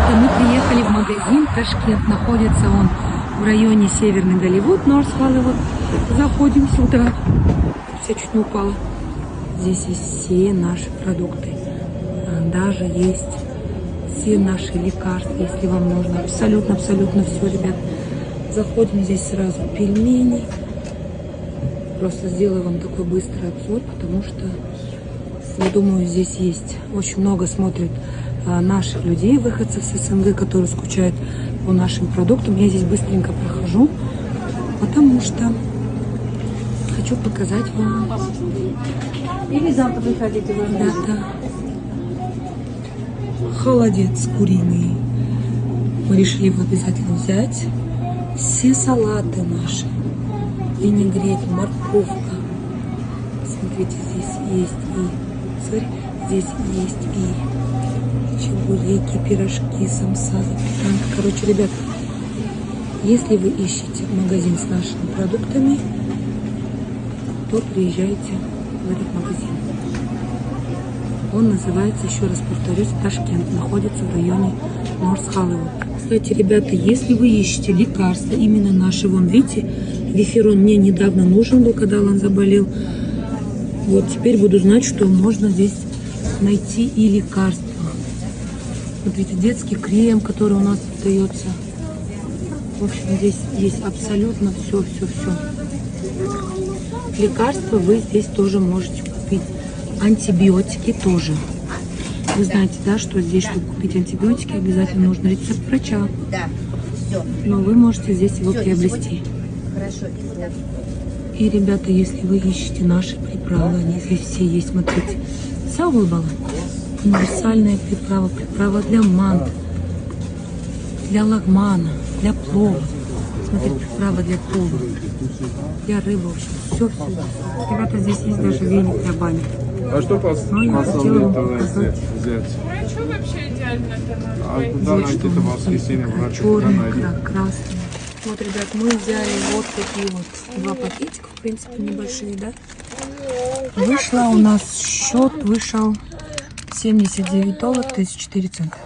ребята, мы приехали в магазин Ташкент. Находится он в районе Северный Голливуд, Норс Холливуд. Заходим сюда. Все чуть не упало. Здесь есть все наши продукты. Даже есть все наши лекарства, если вам нужно. Абсолютно все, ребят. Заходим, здесь сразу пельмени. Просто сделаю вам такой быстрый обзор, потому что, я думаю, здесь есть очень много смотрят наших людей, выходцев с СНГ, которые скучают по нашим продуктам. Я здесь быстренько прохожу, потому что хочу показать вам. Или завтра приходите. Ребята, холодец куриный. Мы решили его обязательно взять. Все салаты наши. Винегрет, морковка. Смотрите, здесь есть и сыр, здесь есть и чебуреки, пирожки, самса, запеканка. Короче, ребят, если вы ищете магазин с нашими продуктами, то приезжайте в этот магазин. Он называется, еще раз повторюсь, Ташкент. Находится в районе Норс Холливуд. Кстати, ребята, если вы ищете лекарства, именно наши, вон, видите, Виферон мне недавно нужен был, когда он заболел. Вот теперь буду знать, что можно здесь найти и лекарства. Смотрите, детский крем, который у нас продается. В общем, здесь есть абсолютно все. Лекарства вы здесь тоже можете купить. Антибиотики тоже. Вы знаете, да, что здесь, чтобы купить антибиотики, обязательно нужен рецепт врача. Да, все. Но вы можете здесь его приобрести. Хорошо. И, ребята, если вы ищете наши приправы, они здесь все есть, смотрите. Саулбала, универсальная приправа, приправа для мант, для лагмана, для плова. Смотрите, приправа для плова, для рыбы, в общем, все. Ребята, здесь есть даже веник для бани. А что Но я хотела вам показать. Врачу вообще идеально Здесь что у нас есть черный, красный. Вот, ребят, мы взяли вот такие вот 2 пакетика, в принципе, небольшие, да? Вышло у нас, счет вышел $79, 34 цента.